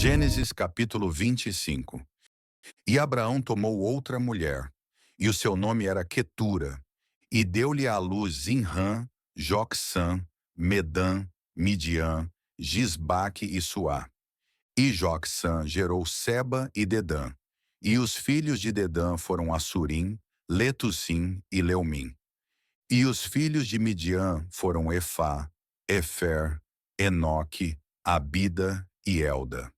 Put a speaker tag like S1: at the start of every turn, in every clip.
S1: Gênesis capítulo 25. E Abraão tomou outra mulher, e o seu nome era Quetura, e deu-lhe à luz Zinrã, Jocsã, Medã, Midian, Gisbaque e Suá. E Jocsã gerou Seba e Dedã. E os filhos de Dedã foram Assurim, Letussim e Leumim. E os filhos de Midian foram Efá, Efer, Enoque, Abida e Elda.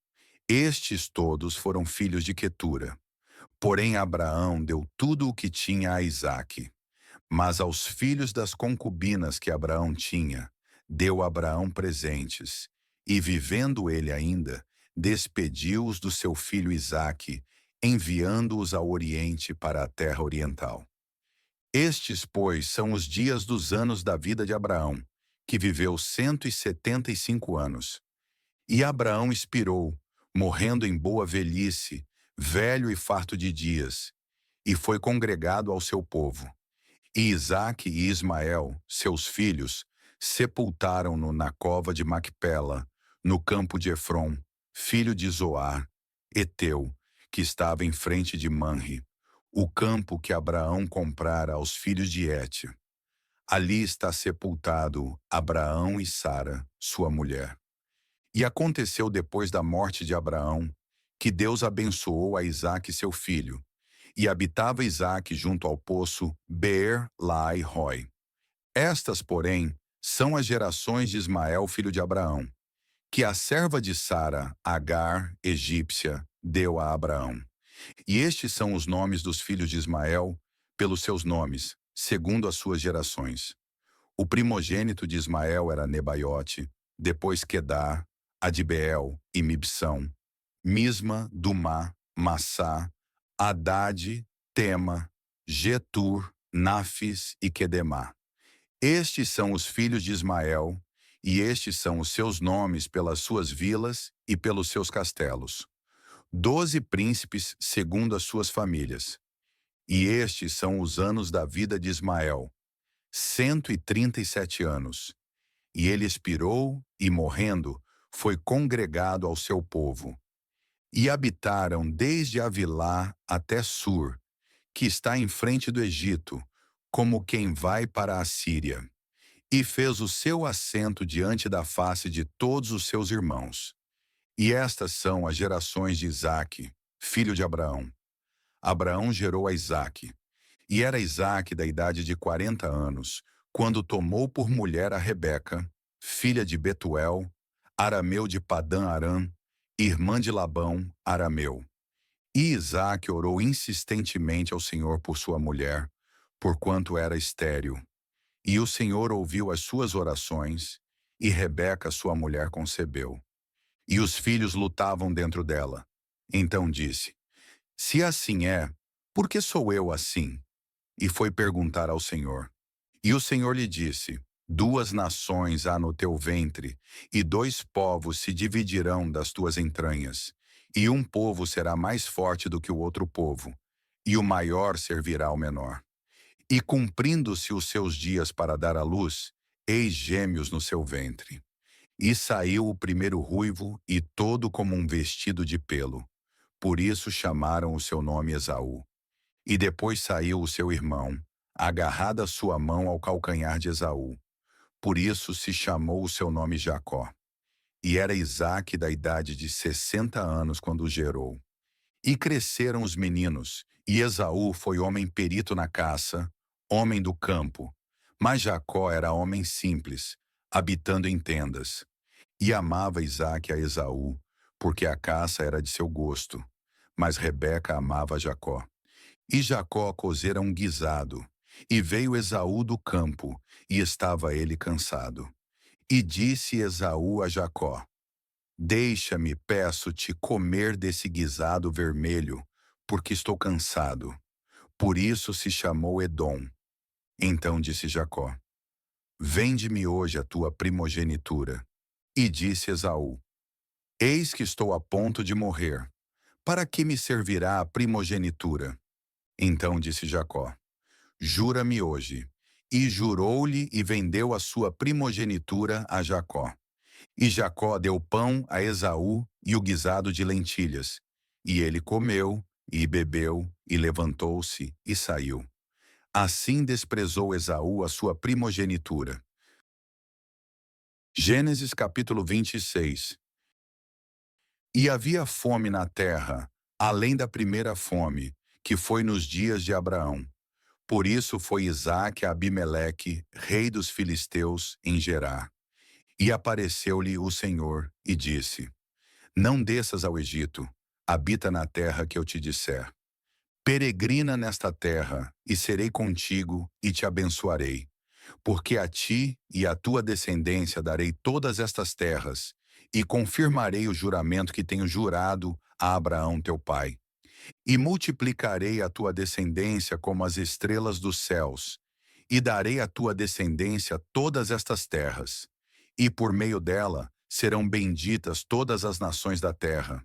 S1: Estes todos foram filhos de Quetura. Porém Abraão deu tudo o que tinha a Isaque. Mas aos filhos das concubinas que Abraão tinha, deu Abraão presentes, e vivendo ele ainda, despediu-os do seu filho Isaque, enviando-os ao oriente para a terra oriental. Estes, pois, são os dias dos anos da vida de Abraão, que viveu 175 anos. E Abraão expirou, morrendo em boa velhice, velho e farto de dias, e foi congregado ao seu povo. E Isaque e Ismael, seus filhos, sepultaram-no na cova de Macpela, no campo de Efrom, filho de Zoar, Eteu, que estava em frente de Manre, o campo que Abraão comprara aos filhos de Hete. Ali está sepultado Abraão e Sara, sua mulher. E aconteceu depois da morte de Abraão, que Deus abençoou a Isaque seu filho, e habitava Isaque junto ao poço Beer-Lahai-Roi. Estas, porém, são as gerações de Ismael, filho de Abraão, que a serva de Sara, Agar, egípcia, deu a Abraão. E estes são os nomes dos filhos de Ismael, pelos seus nomes, segundo as suas gerações. O primogênito de Ismael era Nebaiote, depois Quedar, Adbeel e Mibsão, Misma, Dumá, Massá, Haddad, Tema, Getur, Nafis e Quedemá. Estes são os filhos de Ismael, e estes são os seus nomes pelas suas vilas e pelos seus castelos. 12 príncipes segundo as suas famílias. E estes são os anos da vida de Ismael, 137 anos. E ele expirou e, morrendo, foi congregado ao seu povo. E habitaram desde Avilá até Sur, que está em frente do Egito, como quem vai para a Síria. E fez o seu assento diante da face de todos os seus irmãos. E estas são as gerações de Isaque, filho de Abraão. Abraão gerou a Isaque. E era Isaque da idade de 40 anos, quando tomou por mulher a Rebeca, filha de Betuel, arameu de Padã-Arã, irmã de Labão, arameu. E Isaque orou insistentemente ao Senhor por sua mulher, porquanto era estéril. E o Senhor ouviu as suas orações, e Rebeca, sua mulher, concebeu. E os filhos lutavam dentro dela. Então disse: Se assim é, por que sou eu assim? E foi perguntar ao Senhor. E o Senhor lhe disse: 2 nações há no teu ventre, e 2 povos se dividirão das tuas entranhas. E um povo será mais forte do que o outro povo, e o maior servirá ao menor. E cumprindo-se os seus dias para dar à luz, eis gêmeos no seu ventre. E saiu o primeiro ruivo, e todo como um vestido de pelo. Por isso chamaram o seu nome Esaú. E depois saiu o seu irmão, agarrada a sua mão ao calcanhar de Esaú. Por isso se chamou o seu nome Jacó. E era Isaque da idade de 60 anos quando o gerou. E cresceram os meninos, e Esaú foi homem perito na caça, homem do campo. Mas Jacó era homem simples, habitando em tendas. E amava Isaque a Esaú, porque a caça era de seu gosto. Mas Rebeca amava Jacó. E Jacó cozera um guisado, e veio Esaú do campo, e estava ele cansado. E disse Esaú a Jacó: Deixa-me, peço-te, comer desse guisado vermelho, porque estou cansado. Por isso se chamou Edom. Então disse Jacó: Vende-me hoje a tua primogenitura. E disse Esaú: Eis que estou a ponto de morrer. Para que me servirá a primogenitura? Então disse Jacó: Jura-me hoje. E jurou-lhe e vendeu a sua primogenitura a Jacó. E Jacó deu pão a Esaú e o guisado de lentilhas. E ele comeu, e bebeu, e levantou-se, e saiu. Assim desprezou Esaú a sua primogenitura. Gênesis capítulo 26. E havia fome na terra, além da primeira fome, que foi nos dias de Abraão. Por isso foi Isaque a Abimeleque, rei dos filisteus, em Gerar. E apareceu-lhe o Senhor, e disse: Não desças ao Egito, habita na terra que eu te disser. Peregrina nesta terra, e serei contigo, e te abençoarei. Porque a ti e à tua descendência darei todas estas terras, e confirmarei o juramento que tenho jurado a Abraão teu pai. E multiplicarei a tua descendência como as estrelas dos céus, e darei à tua descendência todas estas terras, e por meio dela serão benditas todas as nações da terra.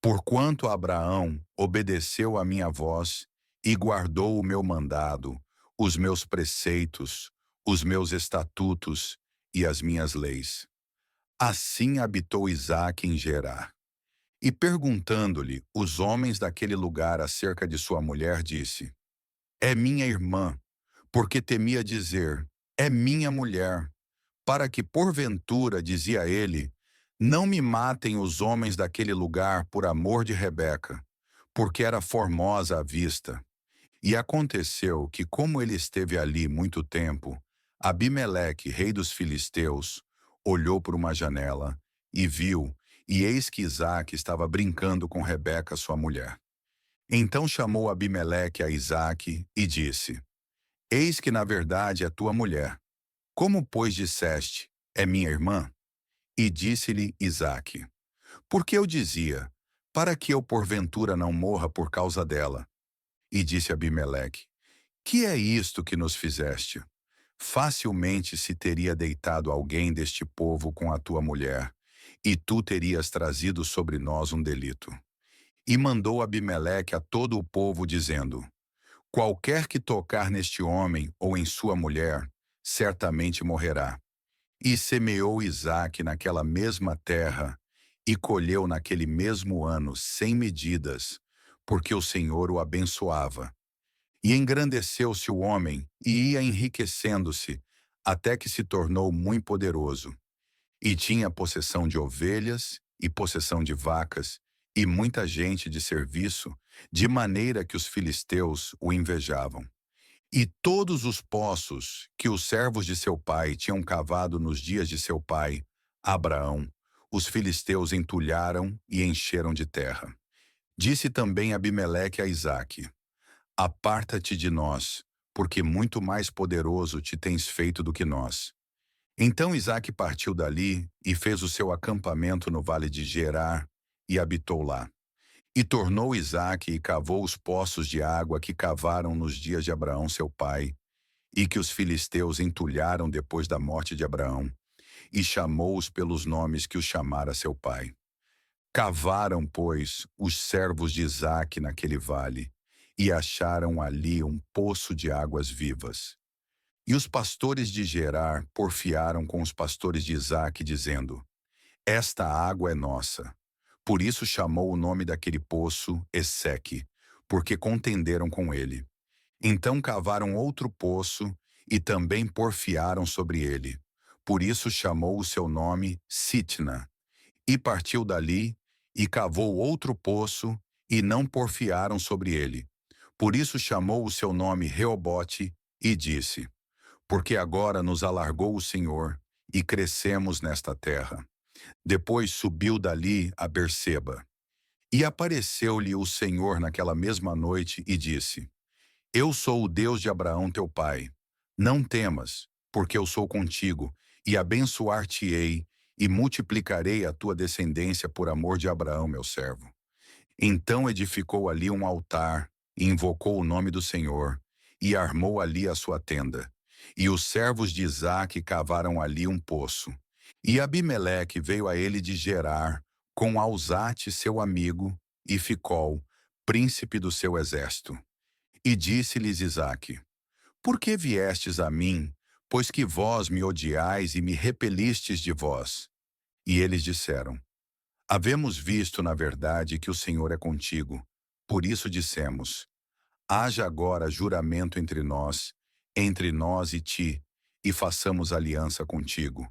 S1: Porquanto Abraão obedeceu à minha voz e guardou o meu mandado, os meus preceitos, os meus estatutos e as minhas leis. Assim habitou Isaque em Gerar. E perguntando-lhe os homens daquele lugar acerca de sua mulher, disse: É minha irmã, porque temia dizer: É minha mulher, para que porventura, dizia ele, não me matem os homens daquele lugar por amor de Rebeca, porque era formosa à vista. E aconteceu que, como ele esteve ali muito tempo, Abimeleque, rei dos filisteus, olhou por uma janela e viu, e eis que Isaque estava brincando com Rebeca, sua mulher. Então chamou Abimeleque a Isaque e disse: Eis que na verdade é tua mulher. Como, pois, disseste, é minha irmã? E disse-lhe Isaque: Porque eu dizia, para que eu porventura não morra por causa dela. E disse Abimeleque: Que é isto que nos fizeste? Facilmente se teria deitado alguém deste povo com a tua mulher, e tu terias trazido sobre nós um delito. E mandou Abimeleque a todo o povo, dizendo: Qualquer que tocar neste homem ou em sua mulher, certamente morrerá. E semeou Isaque naquela mesma terra, e colheu naquele mesmo ano 100 medidas, porque o Senhor o abençoava. E engrandeceu-se o homem, e ia enriquecendo-se, até que se tornou muito poderoso. E tinha possessão de ovelhas, e possessão de vacas, e muita gente de serviço, de maneira que os filisteus o invejavam. E todos os poços que os servos de seu pai tinham cavado nos dias de seu pai, Abraão, os filisteus entulharam e encheram de terra. Disse também Abimeleque a Isaque: Aparta-te de nós, porque muito mais poderoso te tens feito do que nós. Então Isaque partiu dali e fez o seu acampamento no vale de Gerar e habitou lá. E tornou Isaque e cavou os poços de água que cavaram nos dias de Abraão seu pai, e que os filisteus entulharam depois da morte de Abraão, e chamou-os pelos nomes que os chamara seu pai. Cavaram, pois, os servos de Isaque naquele vale, e acharam ali um poço de águas vivas. E os pastores de Gerar porfiaram com os pastores de Isaque, dizendo: Esta água é nossa. Por isso chamou o nome daquele poço Esseque, porque contenderam com ele. Então cavaram outro poço e também porfiaram sobre ele. Por isso chamou o seu nome Sitna. E partiu dali e cavou outro poço e não porfiaram sobre ele. Por isso chamou o seu nome Reobote e disse: Porque agora nos alargou o Senhor e crescemos nesta terra. Depois subiu dali a Berseba. E apareceu-lhe o Senhor naquela mesma noite e disse: Eu sou o Deus de Abraão teu pai. Não temas, porque eu sou contigo, e abençoar-te-ei, e multiplicarei a tua descendência por amor de Abraão, meu servo. Então edificou ali um altar, e invocou o nome do Senhor, e armou ali a sua tenda. E os servos de Isaque cavaram ali um poço. E Abimeleque veio a ele de Gerar, com Alzate seu amigo, e Ficol, príncipe do seu exército. E disse-lhes Isaque: Por que viestes a mim, pois que vós me odiais e me repelistes de vós? E eles disseram: Havemos visto, na verdade, que o Senhor é contigo. Por isso dissemos: Haja agora juramento entre nós e ti, e façamos aliança contigo.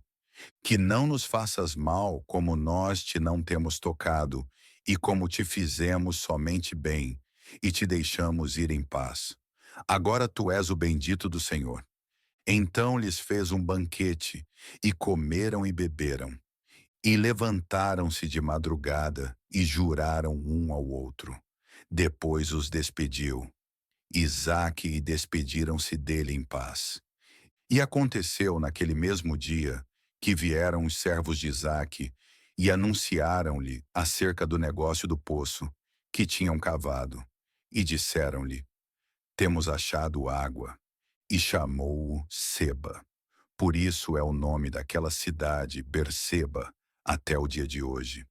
S1: Que não nos faças mal, como nós te não temos tocado, e como te fizemos somente bem, e te deixamos ir em paz. Agora tu és o bendito do Senhor. Então lhes fez um banquete, e comeram e beberam. E levantaram-se de madrugada, e juraram um ao outro. Depois os despediu. Isaque e despediram-se dele em paz. E aconteceu naquele mesmo dia que vieram os servos de Isaque e anunciaram-lhe acerca do negócio do poço que tinham cavado. E disseram-lhe: Temos achado água. E chamou-o Seba. Por isso é o nome daquela cidade, Berseba, até o dia de hoje.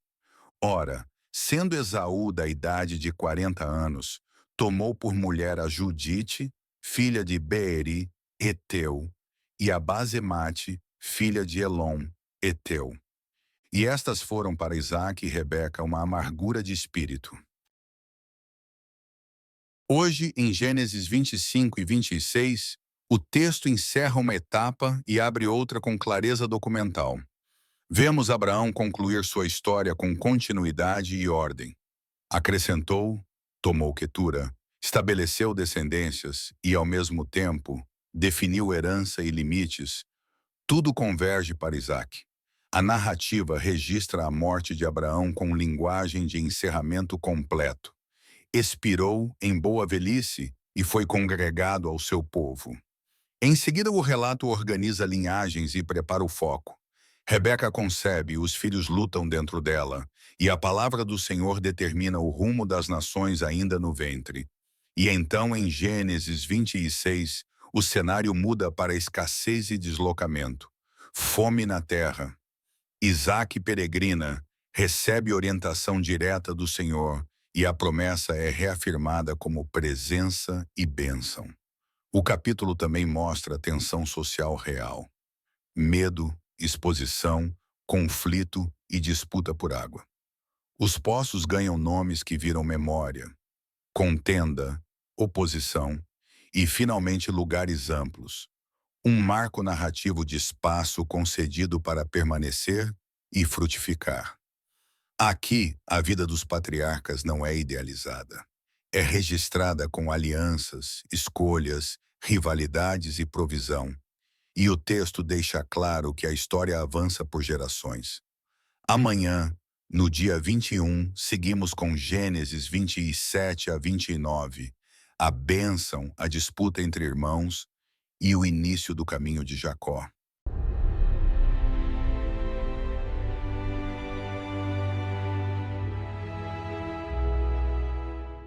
S1: Ora, sendo Esaú da idade de 40 anos, tomou por mulher a Judite, filha de Beeri, Eteu, e a Basemate, filha de Elom, Eteu. E estas foram para Isaque e Rebeca uma amargura de espírito. Hoje, em Gênesis 25 e 26, o texto encerra uma etapa e abre outra com clareza documental. Vemos Abraão concluir sua história com continuidade e ordem. Acrescentou, tomou Quetura, estabeleceu descendências e, ao mesmo tempo, definiu herança e limites. Tudo converge para Isaque. A narrativa registra a morte de Abraão com linguagem de encerramento completo. Expirou em boa velhice e foi congregado ao seu povo. Em seguida, o relato organiza linhagens e prepara o foco. Rebeca concebe, os filhos lutam dentro dela, e a palavra do Senhor determina o rumo das nações ainda no ventre. E então, em Gênesis 26, o cenário muda para escassez e deslocamento. Fome na terra. Isaque peregrina, recebe orientação direta do Senhor, e a promessa é reafirmada como presença e bênção. O capítulo também mostra a tensão social real. Medo, exposição, conflito e disputa por água. Os poços ganham nomes que viram memória, contenda, oposição e, finalmente, lugares amplos. Um marco narrativo de espaço concedido para permanecer e frutificar. Aqui, a vida dos patriarcas não é idealizada. É registrada com alianças, escolhas, rivalidades e provisão. E o texto deixa claro que a história avança por gerações. Amanhã, no dia 21, seguimos com Gênesis 27 a 29, a bênção, a disputa entre irmãos e o início do caminho de Jacó.